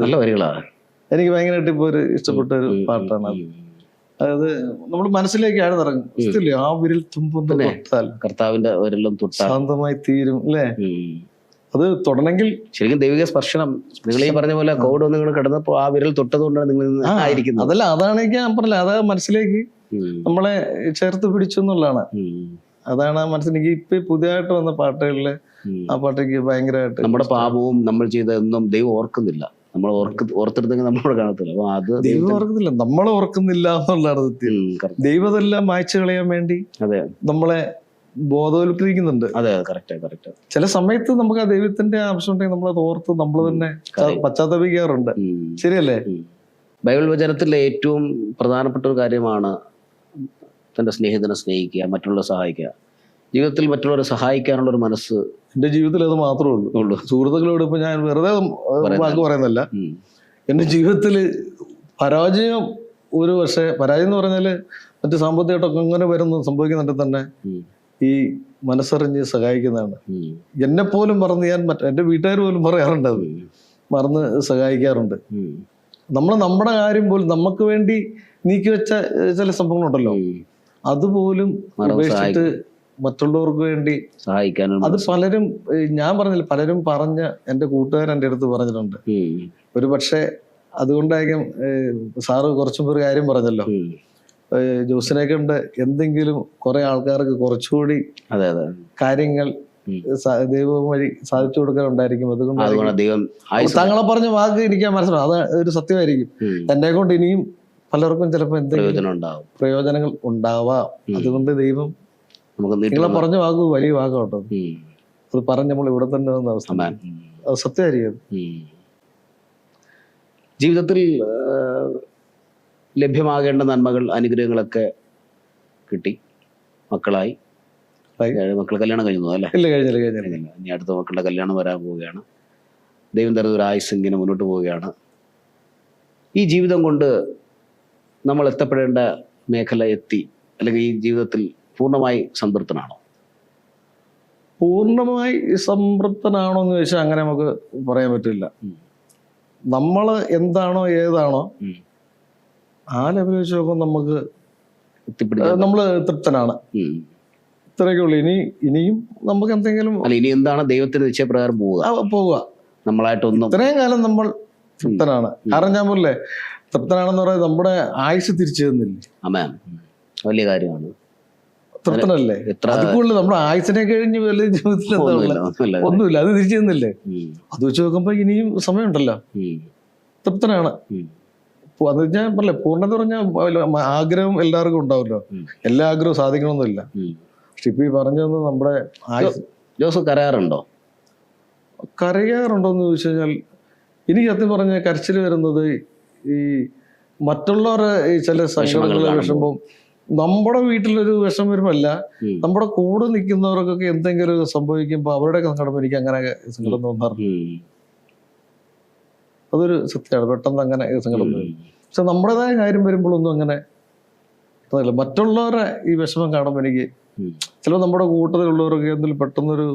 നല്ല വരികളാണ്. എനിക്ക് ഭയങ്കരമായിട്ട് ഇപ്പൊ ഒരു ഇഷ്ടപ്പെട്ട ഒരു പാട്ടാണ് അത്. അതായത് നമ്മൾ മനസ്സിലേക്ക് ആഴ്ന്നിറങ്ങും. ആ വിരൽ തുമ്പൊന്നു തൊട്ടാൽ കർത്താവിന്റെ വിരലും തൊട്ടാൽ ശാന്തമായി തീരും അല്ലേ? അത് തൊടണമെങ്കിൽ ശരിക്കും ദൈവിക സ്പർശനം. നിങ്ങൾ ഈ പറഞ്ഞ പോലെ കോവിഡ് നിങ്ങൾ കിടന്നപ്പോ ആ വിരൽ തൊട്ടതുകൊണ്ടാണ് നിങ്ങൾ ആയിരിക്കുന്നത്. അതല്ല, അതാണ് ഞാൻ പറഞ്ഞില്ല, അത് മനസ്സിലേക്ക് നമ്മളെ ചേർത്ത് പിടിച്ചു എന്നുള്ളതാണ്. അതാണ് മനസ്സിലേക്ക് ഇപ്പൊ പുതിയതായിട്ട് വന്ന പാട്ടുകളില് ആ പാട്ടേക്ക് ഭയങ്കരമായിട്ട് നമ്മുടെ പാപവും നമ്മൾ ചെയ്തതൊന്നും ദൈവം ഓർക്കുന്നില്ല. നമ്മൾ ഓർത്തെടുത്തെങ്കിൽ നമ്മളോട് കാണത്തില്ല. അപ്പൊ അത് ദൈവം ഓർക്കുന്നില്ല, നമ്മൾ ഓർക്കുന്നില്ല എന്നുള്ളതാണ് സത്യം. ദൈവം അതെല്ലാം മായ്ച്ചു കളയാൻ വേണ്ടി നമ്മളെ ബോധവൽക്കരിക്കുന്നുണ്ട്. അതെ, കറക്റ്റ്. ചില സമയത്ത് നമുക്ക് ആ ദൈവത്തിന്റെ ആവശ്യം ഉണ്ടെങ്കിൽ നമ്മളത് ഓർത്ത് നമ്മൾ തന്നെ പശ്ചാത്തപിക്കാറുണ്ട്. ശരിയല്ലേ? ബൈബിൾ വചനത്തിലെ ഏറ്റവും പ്രധാനപ്പെട്ട ഒരു കാര്യമാണ് തന്റെ സ്നേഹിതനെ സ്നേഹിക്കുക, മറ്റുള്ളവരെ സഹായിക്കുക. ജീവിതത്തിൽ മറ്റുള്ളവരെ സഹായിക്കാനുള്ള ഒരു മനസ്സ് എന്റെ ജീവിതത്തിൽ അത് മാത്രമേ ഉള്ളൂ. സുഹൃത്തുക്കളോട് ഇപ്പൊ ഞാൻ വെറുതെ വാക്ക് പറയുന്നല്ല, എന്റെ ജീവിതത്തില് പരാജയം പരാജയം എന്ന് പറഞ്ഞാല് മറ്റു സാമ്പത്തികമായിട്ടൊക്കെ അങ്ങനെ സംഭവിക്കുന്നുണ്ടെങ്കിൽ തന്നെ ഈ മനസ്സറിഞ്ഞ് സഹായിക്കുന്നതാണ്. എന്നെ പോലും മറന്ന് ഞാൻ എന്റെ വീട്ടുകാർ പോലും പറയാറുണ്ട്, അത് മറന്ന് സഹായിക്കാറുണ്ട്. നമ്മുടെ കാര്യം പോലും നമുക്ക് വേണ്ടി നീക്കി വെച്ച ചില സംഭവങ്ങളുണ്ടല്ലോ, അതുപോലും ഉപേക്ഷിച്ചിട്ട് മറ്റുള്ളവർക്ക് വേണ്ടി സഹായിക്കാനും. അത് പലരും, ഞാൻ പറഞ്ഞില്ല, പലരും എന്റെ കൂട്ടുകാരൻ എൻ്റെ അടുത്ത് പറഞ്ഞിട്ടുണ്ട്. ഒരു പക്ഷെ അതുകൊണ്ടായിരിക്കും സാറ് കുറച്ചും ഒരു കാര്യം പറഞ്ഞല്ലോ, ജോസിനെ കൊണ്ട് എന്തെങ്കിലും കുറെ ആൾക്കാർക്ക് കുറച്ചുകൂടി കാര്യങ്ങൾ ദൈവം വഴി സാധിച്ചു കൊടുക്കാനുണ്ടായിരിക്കും. അതുകൊണ്ട് താങ്കളെ പറഞ്ഞ വാക്ക് എനിക്ക് മനസ്സിലാവും, അത് ഒരു സത്യമായിരിക്കും. എന്നെ കൊണ്ട് ഇനിയും പലർക്കും ചിലപ്പോൾ എന്തെങ്കിലും പ്രയോജനങ്ങൾ ഉണ്ടാവാം. അതുകൊണ്ട് ദൈവം നിങ്ങളെ പറഞ്ഞ വാക്ക് വലിയ വാക്കാട്ടോ. അത് പറഞ്ഞ് നമ്മൾ ഇവിടെ തന്നെ വന്ന അവസ്ഥ അത് സത്യമായിരിക്കും. ജീവിതത്തിൽ ലഭ്യമാകേണ്ട നന്മകൾ, അനുഗ്രഹങ്ങളൊക്കെ കിട്ടി, മക്കളായി. മക്കൾ കല്യാണം കഴിഞ്ഞു അല്ലേ? ഇല്ല, കഴിഞ്ഞില്ല. ഇനി അടുത്ത മക്കളുടെ കല്യാണം വരാൻ പോവുകയാണ്. ദൈവം തരുന്ന ഒരു ആയുസ് ഇങ്ങനെ മുന്നോട്ട് പോവുകയാണ്. ഈ ജീവിതം കൊണ്ട് നമ്മൾ എത്തപ്പെടേണ്ട മേഖല എത്തി, അല്ലെങ്കിൽ ഈ ജീവിതത്തിൽ പൂർണ്ണമായി സംതൃപ്തനാണോ? പൂർണ്ണമായി സംതൃപ്തനാണോ എന്ന് ചോദിച്ചാൽ അങ്ങനെ നമുക്ക് പറയാൻ പറ്റില്ല. നമ്മള് എന്താണോ ഏതാണോ ആ ലെവൽ വെച്ച് നോക്കുമ്പോൾ നമുക്ക് നമ്മള് തൃപ്തനാണ്. ഇത്രയൊക്കെ ഉള്ളു. ഇനിയും നമുക്ക് എന്തെങ്കിലും ഇനി എന്താണ് ദൈവത്തിന്റെ നിശ്ചയപ്രകാരം പോവുക നമ്മളായിട്ടൊന്നും. ഇത്രയും കാലം നമ്മൾ തൃപ്തനാണ്. കാരണം ഞാൻ പോലേ തൃപ്തനാണെന്ന് പറയുന്നത് നമ്മുടെ ആയുസ് തിരിച്ചു തന്നില്ലേ? ആമേൻ. വലിയ കാര്യമാണ്. തൃപ്തനല്ലേ? എത്ര അത് കൂടുതൽ നമ്മുടെ ആയുസിനെ കഴിഞ്ഞ് വലിയ ജീവിതത്തിൽ എന്താ ഉള്ളത്? ഒന്നുമില്ല. അത് തിരിച്ചു തന്നില്ലേ? അത് വെച്ച് നോക്കുമ്പോ ഇനിയും സമയമുണ്ടല്ലോ. തൃപ്തനാണ്. അത് ഞാൻ പറഞ്ഞില്ലേ, പൂർണ്ണത പറഞ്ഞാൽ ആഗ്രഹം എല്ലാവർക്കും ഉണ്ടാവല്ലോ. എല്ലാ ആഗ്രഹവും സാധിക്കണമെന്നില്ല. പക്ഷെ ഇപ്പൊ ഈ പറഞ്ഞത് നമ്മുടെ ജോസ് കരയാറുണ്ടോ? കരയാറുണ്ടോന്ന് ചോദിച്ചു കഴിഞ്ഞാൽ എനിക്ക് സത്യം പറഞ്ഞ കരച്ചിൽ വരുന്നത് ഈ മറ്റുള്ളവരുടെ ഈ ചില സങ്കടങ്ങൾ വിഷമം, നമ്മുടെ വീട്ടിലൊരു വിഷമം വരുമ്പല്ല, നമ്മുടെ കൂടെ നിൽക്കുന്നവർക്കൊക്കെ എന്തെങ്കിലും സംഭവിക്കുമ്പോ അവരുടെ സങ്കടം എനിക്ക് അങ്ങനെ സങ്കടം തോന്നാറുണ്ട്. അതൊരു സത്യമാണ്. പെട്ടെന്ന് അങ്ങനെ സങ്കടം വരും. പക്ഷെ നമ്മുടേതായ കാര്യം വരുമ്പോഴൊന്നും അങ്ങനെ മറ്റുള്ളവരുടെ ഈ വിഷമം കാണുമ്പോൾ എനിക്ക് ചിലപ്പോൾ നമ്മുടെ കൂട്ടത്തിലുള്ളവരൊക്കെ എന്തെങ്കിലും പെട്ടെന്നൊരു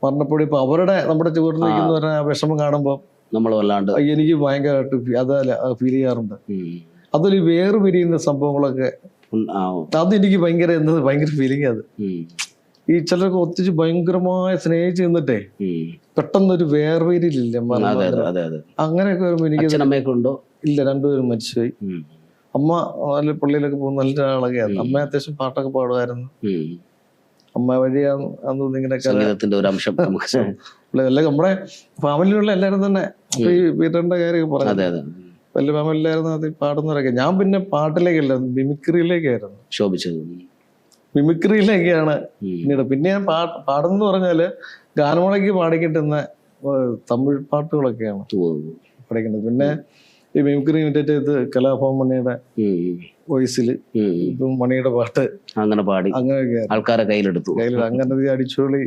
മരണപ്പെടി ഇപ്പൊ അവരുടെ നമ്മുടെ ചുവട്ടിൽ നിൽക്കുന്നവരുടെ ആ വിഷമം കാണുമ്പോൾ നമ്മൾ വല്ലാണ്ട് എനിക്ക് ഭയങ്കരമായിട്ട് ഫീൽ ചെയ്യാറുണ്ട്. അതൊരു വേറെ പിരിയുന്ന സംഭവങ്ങളൊക്കെ അതെനിക്ക് ഭയങ്കര ഫീലിംഗ്. അത് ഈ ചിലർക്ക് ഒത്തിരി ഭയങ്കരമായ സ്നേഹിച്ച് നിന്നിട്ടേ പെട്ടെന്നൊരു വേർവേരിയില്ല അങ്ങനെയൊക്കെ വരുമ്പോ എനിക്ക് ഇല്ല. രണ്ടുപേരും മരിച്ചുപോയി. അമ്മ നല്ല പള്ളിയിലൊക്കെ പോകുന്ന നല്ല ആളൊക്കെയായിരുന്നു. അമ്മ അത്യാവശ്യം പാട്ടൊക്കെ പാടുമായിരുന്നു. അമ്മ വഴിയാണ് അന്ന് ഇങ്ങനെയൊക്കെ അല്ല നമ്മുടെ ഫാമിലിയിലുള്ള എല്ലാവരും തന്നെ ഈ പീറ്ററിന്റെ കാര്യമൊക്കെ പറഞ്ഞു. വലിയ ഫാമിലിയിലായിരുന്നു അത് പാടുന്നവരൊക്കെ. ഞാൻ പിന്നെ പാട്ടിലേക്കല്ല, മിമിക്രിയിലേക്കായിരുന്നു ശോഭിച്ചത്. മിമിക്രിയിലേക്കാണ് പിന്നീട്. പിന്നെ ഞാൻ പാടുന്നു പറഞ്ഞാല് ഗാനമേളയ്ക്ക് പാടിക്കിട്ടുന്ന തമിഴ് പാട്ടുകളൊക്കെയാണ് പഠിക്കേണ്ടത്. പിന്നെ ഈ മിമിക്രി ഇമിറ്റേറ്റ് ചെയ്ത് കലാഭവൻ മണിയുടെ വോയിസില് ഇപ്പം മണിയുടെ പാട്ട് അങ്ങനെ പാടി അങ്ങനെയൊക്കെ ആൾക്കാരെ കയ്യിലെടുത്തു. അങ്ങനെ അടിച്ചുപൊളി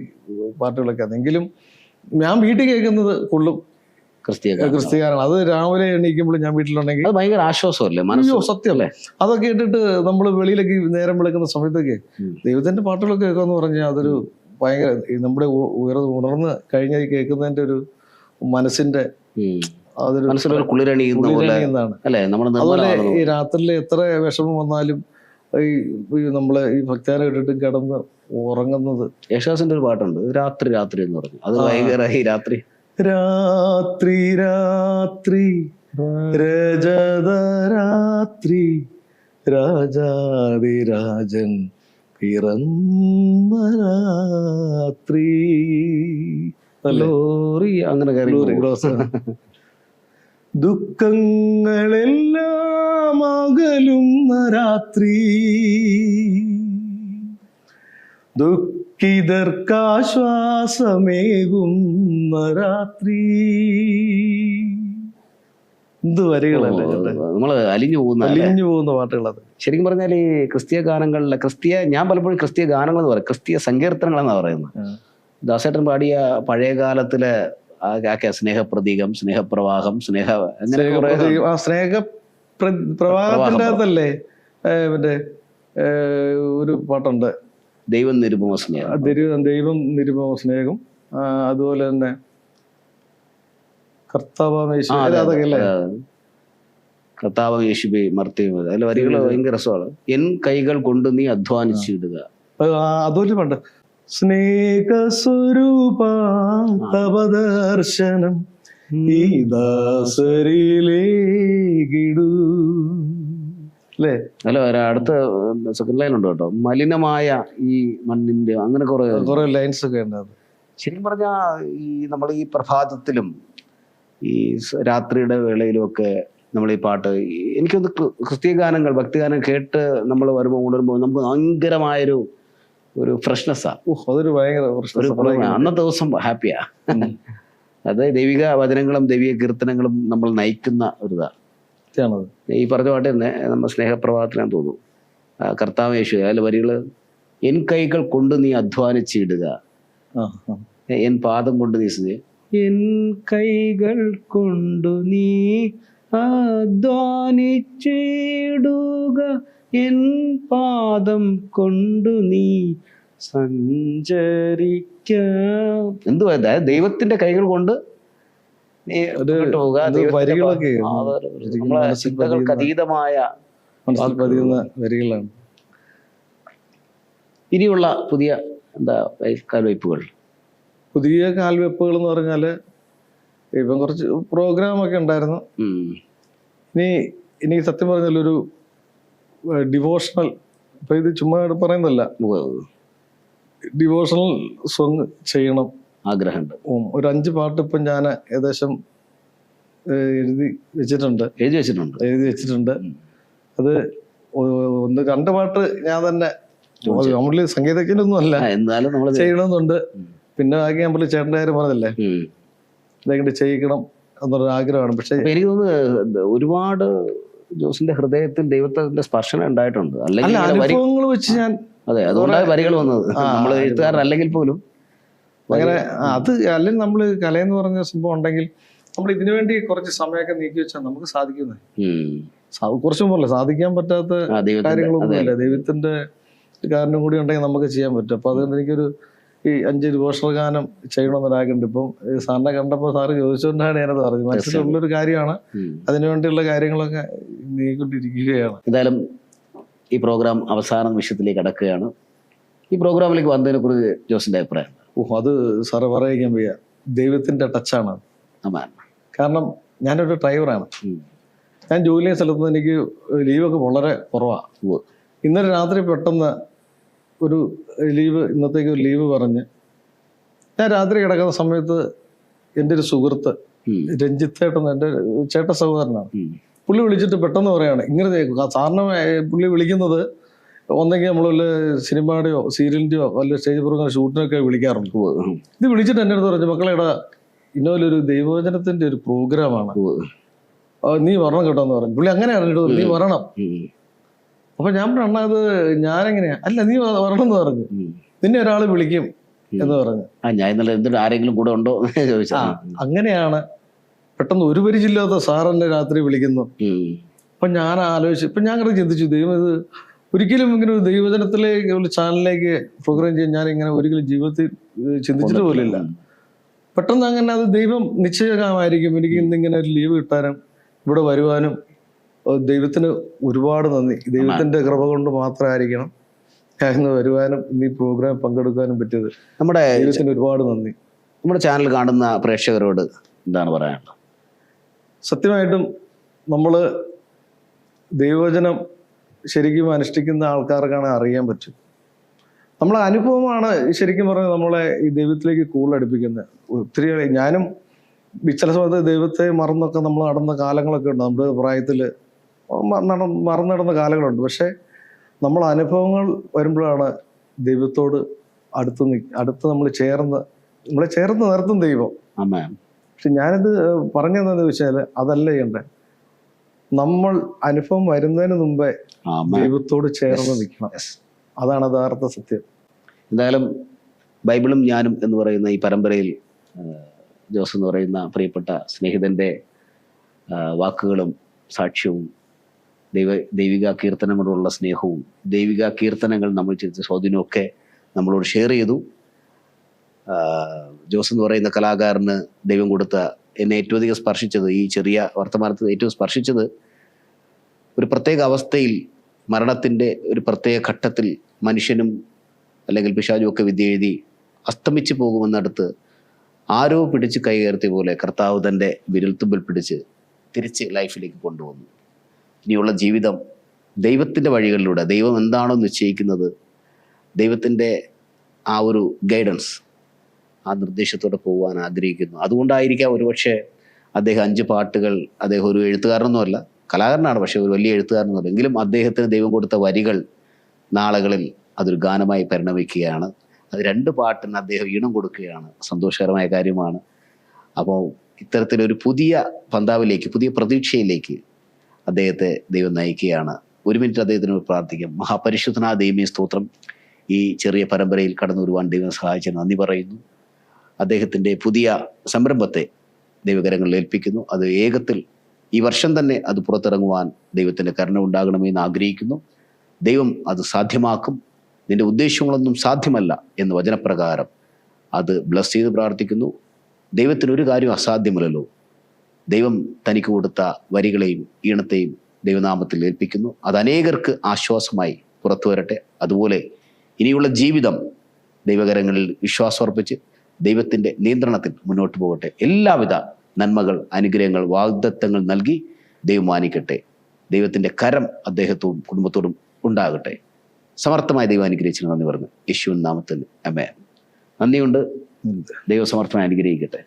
പാട്ടുകളൊക്കെ. എങ്കിലും ഞാൻ വീട്ടിൽ കേൾക്കുന്നത് ഫുള്ളും ക്രിസ്ത്യഗാനാണ്. അത് രാവിലെ എണീക്കുമ്പോൾ ഞാൻ വീട്ടിലുണ്ടെങ്കിൽ അത് ഭയങ്കര ആശ്വാസമല്ലേ? സത്യമല്ലേ? അതൊക്കെ കേട്ടിട്ട് നമ്മൾ വെളിയിലേക്ക് നേരം വിളിക്കുന്ന സമയത്തൊക്കെ ദൈവത്തിന്റെ പാട്ടുകളൊക്കെ കേൾക്കാന്ന് പറഞ്ഞാൽ അതൊരു ഭയങ്കര നമ്മുടെ ഉണർന്ന് കഴിഞ്ഞാൽ കേൾക്കുന്നതിന്റെ ഒരു മനസ്സിന്റെ അതൊരു മനസ്സിലൊരു കുളിരണിയുന്നതാണ്. അതുപോലെ ഈ രാത്രിയിൽ എത്ര വിഷമം വന്നാലും ഈ നമ്മളെ ഈ ഭക്താനെ ഇട്ടിട്ട് കിടന്ന് ഉറങ്ങുന്നത്. യേശുദാസിന്റെ ഒരു പാട്ടുണ്ട്, രാത്രി രാത്രി എന്ന് പറഞ്ഞു. അത് ഭയങ്കര രാത്രി രാത്രി രാത്രി രജത രാത്രി രാജാതിരാജൻ പിറന്ന രാത്രി അങ്ങനെ ദുഃഖങ്ങളെല്ലാം അകലുന്ന രാത്രി ദുഃഖിതർക്കാശ്വാസമേകുന്ന രാത്രി. എന്ത് വരികളല്ലേ നമ്മള് അലിഞ്ഞു പോകുന്ന പാട്ടുകളത്. ശരിക്കും പറഞ്ഞാൽ ഈ ക്രിസ്തീയ ഗാനങ്ങളിലെ ഞാൻ പലപ്പോഴും ക്രിസ്തീയ ഗാനങ്ങൾ എന്ന് പറയും, ക്രിസ്തീയ സങ്കീർത്തനങ്ങൾ എന്നാ പറയുന്നത്. ദാസേട്ടൻ പാടിയ പഴയ കാലത്തിലെ സ്നേഹപ്രതീകം, സ്നേഹപ്രവാഹം, പ്രവാഹത്തിന്റെ അകത്തല്ലേ മറ്റേ ഒരു പാട്ടുണ്ട്, ദൈവം നിരുപമ സ്നേഹം. ദൈവം നിരുപമ സ്നേഹം. അതുപോലെ തന്നെ കർത്താവ് യേശുവേ മർത്യവും. അതിലെ വരികൾ ഭയങ്കര രസമാണ്. എൻ കൈകൾ കൊണ്ട് നീ അധ്വാനിച്ചിടുക. അതുപോലെ പണ്ട് സ്നേഹസ്വരൂപ തവ ദർശനം ഈ ദാസരിലേകിടൂ അല്ലേ? അല്ല, അടുത്ത സെക്കൻഡ് ലൈൻ ഉണ്ട് കേട്ടോ, മലിനമായ ഈ മണ്ണിന്റെ, അങ്ങനെ കുറെ ലൈൻസ് ഒക്കെ ഉണ്ട്. ശരിക്കും പറഞ്ഞാ ഈ നമ്മൾ ഈ പ്രഭാതത്തിലും ഈ രാത്രിയുടെ വേളയിലും ഒക്കെ നമ്മൾ ഈ പാട്ട്, എനിക്കൊന്ന് ക്രിസ്തീയ ഗാനങ്ങൾ, ഭക്തിഗാനം കേട്ട് നമ്മൾ ഉണരുമ്പോൾ നമുക്ക് ഭയങ്കരമായൊരു ഫ്രഷ്നെസ്സാ. അതൊരു ഭയങ്കര അന്നത്തെ ദിവസം ഹാപ്പിയാ. അത് ദൈവിക വചനങ്ങളും ദൈവിക കീർത്തനങ്ങളും നമ്മൾ നയിക്കുന്ന ഒരിതാ. ഈ പറഞ്ഞ പാട്ട് തന്നെ നമ്മൾ സ്നേഹപ്രഭാതത്തിലാന്ന് തോന്നുന്നു. കർത്താവ് യേശു, അതിലെ വരികള് എൻ കൈകൾ കൊണ്ട് നീ അധ്വാനിച്ചിടുക, എൻ പാദം കൊണ്ട് നീ എൻ കൈകൾ കൊണ്ടു നീ അധ്വാനിച്ചിടുക, എൻ പാദം കൊണ്ടു നീ സഞ്ചരിക്ക. എന്തുവാ, ദൈവത്തിന്റെ കൈകൾ കൊണ്ട് ചിന്തകൾക്ക് അതീതമായ വരികളാണ്. ഇനിയുള്ള പുതിയ കാൽവയ്പ്പുകൾ എന്ന് പറഞ്ഞാല് ഇപ്പം കുറച്ച് പ്രോഗ്രാം ഒക്കെ ഉണ്ടായിരുന്നു. ഇനി എനിക്ക് സത്യം പറഞ്ഞാൽ ഒരു ഡിവോഷണൽ, ഇപ്പൊ ഇത് ചുമ്മാ പറയുന്നതല്ല, ഡിവോഷണൽ സോങ് ചെയ്യണം ആഗ്രഹമുണ്ട്. ഒരു 5 പാട്ട് ഇപ്പം ഞാൻ ഏകദേശം എഴുതി വെച്ചിട്ടുണ്ട്. അത് 1-2 പാട്ട് ഞാൻ തന്നെ, നമ്മള് സംഗീതജ്ഞനൊന്നും അല്ല, എന്നാലും നമ്മൾ ചെയ്യണമെന്നുണ്ട്. പിന്നെ ബാക്കി നമ്മൾ ചേട്ടൻ്റെ കാര്യം പറഞ്ഞല്ലേ, ഇതെങ്ങനെ ചെയ്യിക്കണം എന്നൊരു ആഗ്രഹമാണ്. പക്ഷെ എനിക്ക് തോന്നുന്നു ഒരുപാട് ജോസിന്റെ ഹൃദയത്തിൽ ദൈവത്തിന്റെ സ്പർശനം ഉണ്ടായിട്ടുണ്ട്. അല്ലെങ്കിൽ അനുഭവങ്ങൾ വെച്ച് ഞാൻ, അതെ, അതുകൊണ്ടാണ് വരികൾ വന്നത്. നമ്മൾ എഴുത്തുകാരല്ലെങ്കിൽ പോലും അങ്ങനെ അത്, അല്ലെങ്കിൽ നമ്മള് കലയെന്ന് പറഞ്ഞ സംഭവം ഉണ്ടെങ്കിൽ നമ്മൾ ഇതിനു വേണ്ടി കുറച്ച് സമയമൊക്കെ നീക്കി വെച്ചാൽ നമുക്ക് സാധിക്കുന്നത്. കുറച്ചും പോലെ സാധിക്കാൻ പറ്റാത്ത കാര്യങ്ങളൊന്നുമില്ല. ദൈവത്തിന്റെ കാരണം കൂടി ഉണ്ടെങ്കിൽ നമുക്ക് ചെയ്യാൻ പറ്റും. അപ്പൊ അതുകൊണ്ട് എനിക്കൊരു ഈ 5 ഡിവോഷണൽ ഗാനം ചെയ്യണമെന്നൊരാഗ്രഹമുണ്ട്. ഇപ്പം സാറിനെ കണ്ടപ്പോൾ സാറ് ചോദിച്ചുകൊണ്ടാണ് ഞാനത് പറഞ്ഞത്. മനസ്സിലുള്ളൊരു കാര്യമാണ്, അതിനുവേണ്ടിയുള്ള കാര്യങ്ങളൊക്കെ നീങ്ങിക്കൊണ്ടിരിക്കുകയാണ്. എന്തായാലും ഈ പ്രോഗ്രാം അവസാന നിമിഷത്തിലേക്ക് കടക്കുകയാണ്. ഈ പ്രോഗ്രാമിലേക്ക് വന്നതിനെ കുറിച്ച് ജോസിന്റെ അഭിപ്രായം? അത് സാറ് പറയാൻ വയ്യ, ദൈവത്തിന്റെ ടച്ചാണ്. കാരണം ഞാനൊരു ഡ്രൈവറാണ്. ഞാൻ ജോലി ചെയ്യുന്ന സ്ഥലത്ത് എനിക്ക് ലീവൊക്കെ വളരെ കുറവാണ്. ഇന്നലെ രാത്രി പെട്ടെന്ന് ഒരു ലീവ്, ഇന്നത്തേക്ക് ഒരു ലീവ് പറഞ്ഞ് ഞാൻ രാത്രി കിടക്കുന്ന സമയത്ത് എൻ്റെ ഒരു സുഹൃത്ത് രഞ്ജിത്തേട്ടൻ, എൻ്റെ ചേട്ട സഹോദരനാണ്, പുള്ളി വിളിച്ചിട്ട് പെട്ടെന്ന് പറയാണ്, ഇങ്ങനെ സാറിന് പുള്ളി വിളിക്കുന്നത് ഒന്നെങ്കിൽ നമ്മൾ വല്ല സിനിമയുടെയോ സീരിയലിൻ്റെയോ വല്ല സ്റ്റേജ് പ്രോഗ്രാം ഷൂട്ടിനൊക്കെ വിളിക്കാറുണ്ട്. ഇത് വിളിച്ചിട്ട് എൻ്റെ അടുത്ത് പറഞ്ഞു, മക്കളെടാ ഇന്നൊരു ദൈവവചനത്തിന്റെ ഒരു പ്രോഗ്രാമാണ്, നീ വരണം കേട്ടോ എന്ന് പറഞ്ഞു. പുള്ളി അങ്ങനെ അറിഞ്ഞിട്ട് നീ വരണം. അപ്പൊ ഞാൻ പറഞ്ഞു, അണ്ണാ അത് ഞാനെങ്ങനെയാ? അല്ല, നീ വരണം എന്ന് പറഞ്ഞു, നിന്നെ ഒരാൾ വിളിക്കും എന്ന് പറഞ്ഞു. ആരെങ്കിലും കൂടെ ഉണ്ടോ ചോദിച്ചാ അങ്ങനെയാണ് പെട്ടെന്ന് ഒരു പരിചയമില്ലാത്ത സാറെന്നെ രാത്രി വിളിക്കുന്നു. അപ്പൊ ഞാൻ ആലോചിച്ചു, ഇപ്പൊ ഞാൻ അങ്ങനെ ചിന്തിച്ചു, ദൈവം ഇത് ഒരിക്കലും ഇങ്ങനെ ഒരു ദൈവജനത്തിലേക്ക് ഒരു ചാനലിലേക്ക് പ്രോഗ്രാം ചെയ്യാൻ ഞാൻ ഇങ്ങനെ ഒരിക്കലും ജീവിതത്തിൽ ചിന്തിച്ചിട്ട് പോലില്ല. പെട്ടെന്ന് അങ്ങനെ അത് ദൈവം നിശ്ചയമായിരിക്കും എനിക്ക് ഇന്നിങ്ങനെ ഒരു ലീവ് കിട്ടാനും ഇവിടെ വരുവാനും. ദൈവത്തിന് ഒരുപാട് നന്ദി. ദൈവത്തിന്റെ കൃപ കൊണ്ട് മാത്രമായിരിക്കണം ഇന്ന് വരുവാനും ഇന്ന് ഈ പ്രോഗ്രാം പങ്കെടുക്കാനും പറ്റിയത്. നമ്മുടെ ദൈവത്തിന് ഒരുപാട് നന്ദി. നമ്മുടെ ചാനൽ കാണുന്ന പ്രേക്ഷകരോട് എന്താണ് പറയാനുള്ളത്? സത്യമായിട്ടും നമ്മള് ദൈവവചനം ശരിക്കും അനുഷ്ഠിക്കുന്ന ആൾക്കാർക്കാണ് അറിയാൻ പറ്റും. നമ്മളെ അനുഭവമാണ് ശരിക്കും പറഞ്ഞാൽ നമ്മളെ ഈ ദൈവത്തിലേക്ക് കൂടുതൽ അടുപ്പിക്കുന്നത്. ഒത്തിരി ഞാനും ചില സമയത്ത് ദൈവത്തെ മറന്നൊക്കെ നമ്മൾ നടന്ന കാലങ്ങളൊക്കെ ഉണ്ട്. നമ്മുടെ പ്രായത്തില് മറന്നു നടന്ന കാലങ്ങളുണ്ട്. പക്ഷെ നമ്മൾ അനുഭവങ്ങൾ വരുമ്പോഴാണ് ദൈവത്തോട് അടുത്ത് നമ്മളെ ചേർന്ന് നിർത്തും ദൈവം. പക്ഷെ ഞാനിത് പറഞ്ഞതെന്ന് വെച്ചാൽ അതല്ല ചെയ്യണ്ടേ, നമ്മൾ അനുഭവം വരുന്നതിന് മുമ്പേ ദൈവത്തോട് ചേർന്ന് നിൽക്കണം. അതാണ് യഥാർത്ഥ സത്യം. എന്തായാലും ബൈബിളും ഞാനും എന്ന് പറയുന്ന ഈ പരമ്പരയിൽ ജോസ് എന്ന് പറയുന്ന പ്രിയപ്പെട്ട സ്നേഹിതന്റെ വാക്കുകളും സാക്ഷ്യവും ദൈവിക കീർത്തനങ്ങളോടുള്ള സ്നേഹവും ദൈവിക കീർത്തനങ്ങൾ നമ്മൾ ചെയ്ത സ്വാധീനമൊക്കെ നമ്മളോട് ഷെയർ ചെയ്തു. ജോസ് എന്ന് പറയുന്ന കലാകാരന് ദൈവം കൊടുത്ത എന്നെ ഏറ്റവും അധികം സ്പർശിച്ചത്, ഈ ചെറിയ വർത്തമാനത്തിൽ ഏറ്റവും സ്പർശിച്ചത്, ഒരു പ്രത്യേക അവസ്ഥയിൽ മരണത്തിൻ്റെ ഒരു പ്രത്യേക ഘട്ടത്തിൽ മനുഷ്യനും അല്ലെങ്കിൽ പിശാചും ഒക്കെ വിദ്യ എഴുതി അസ്തമിച്ചു പോകുമെന്നടുത്ത് ആരോ പിടിച്ച് കൈകയർത്തിയ പോലെ കർത്താവ് തൻ്റെ വിരൽത്തുമ്പിൽ പിടിച്ച് തിരിച്ച് ലൈഫിലേക്ക് കൊണ്ടുവന്നു. ഇനിയുള്ള ജീവിതം ദൈവത്തിൻ്റെ വഴികളിലൂടെ, ദൈവം എന്താണോ നിശ്ചയിക്കുന്നത്, ദൈവത്തിൻ്റെ ആ ഒരു ഗൈഡൻസ്, ആ നിർദ്ദേശത്തോടെ പോകാൻ ആഗ്രഹിക്കുന്നു. അതുകൊണ്ടായിരിക്കാം ഒരുപക്ഷെ അദ്ദേഹം 5 പാട്ടുകൾ, അദ്ദേഹം ഒരു എഴുത്തുകാരനൊന്നുമല്ല, കലാകാരനാണ്, പക്ഷെ ഒരു വലിയ എഴുത്തുകാരനൊന്നുമല്ല, എങ്കിലും അദ്ദേഹത്തിന് ദൈവം കൊടുത്ത വരികൾ നാളുകളിൽ അതൊരു ഗാനമായി പരിണമിക്കുകയാണ്. അത് 2 പാട്ടിന് അദ്ദേഹം ഈണം കൊടുക്കുകയാണ്. സന്തോഷകരമായ കാര്യമാണ്. അപ്പോൾ ഇത്തരത്തിലൊരു പുതിയ പന്താവിലേക്ക്, പുതിയ പ്രതീക്ഷയിലേക്ക് അദ്ദേഹത്തെ ദൈവം നയിക്കുകയാണ്. 1 മിനിറ്റ് അദ്ദേഹത്തിന് പ്രാർത്ഥിക്കാം. മഹാപരിശുദ്ധനായ ദൈവമേ സ്തോത്രം. ഈ ചെറിയ പരമ്പരയിൽ കടന്നു വരുവാൻ ദൈവം സഹായിച്ചതിന് നന്ദി പറയുന്നു. അദ്ദേഹത്തിൻ്റെ പുതിയ സംരംഭത്തെ ദൈവകരങ്ങളിൽ ഏൽപ്പിക്കുന്നു. അത് ഏകത്തിൽ ഈ വർഷം തന്നെ അത് പുറത്തിറങ്ങുവാൻ ദൈവത്തിൻ്റെ കരുണ ഉണ്ടാകണമെന്ന് ആഗ്രഹിക്കുന്നു. ദൈവം അത് സാധ്യമാക്കും. നിന്റെ ഉദ്ദേശങ്ങളൊന്നും സാധ്യമല്ല എന്ന് വചനപ്രകാരം അത് ബ്ലസ് ചെയ്ത് പ്രാർത്ഥിക്കുന്നു. ദൈവത്തിന് ഒരു കാര്യം അസാധ്യമല്ലല്ലോ. ദൈവം തനിക്ക് കൊടുത്ത വരികളെയും ഈണത്തെയും ദൈവനാമത്തിൽ ഏൽപ്പിക്കുന്നു. അത് അനേകർക്ക് ആശ്വാസമായി പുറത്തു വരട്ടെ. അതുപോലെ ഇനിയുള്ള ജീവിതം ദൈവകരങ്ങളിൽ വിശ്വാസമർപ്പിച്ച് ദൈവത്തിൻ്റെ നിയന്ത്രണത്തിൽ മുന്നോട്ട് പോകട്ടെ. എല്ലാവിധ നന്മകൾ, അനുഗ്രഹങ്ങൾ, വാഗ്ദത്തങ്ങൾ നൽകി ദൈവം മാനിക്കട്ടെ. ദൈവത്തിൻ്റെ കരം അദ്ദേഹത്തോടും കുടുംബത്തോടും ഉണ്ടാകട്ടെ. സമർത്ഥമായ ദൈവം അനുഗ്രഹിച്ചിട്ട് നന്ദി പറഞ്ഞു യേശുവിൻ നാമത്തിൽ ആമേൻ. നന്ദിയുണ്ട്. ദൈവം സമർത്ഥമായി അനുഗ്രഹിക്കട്ടെ.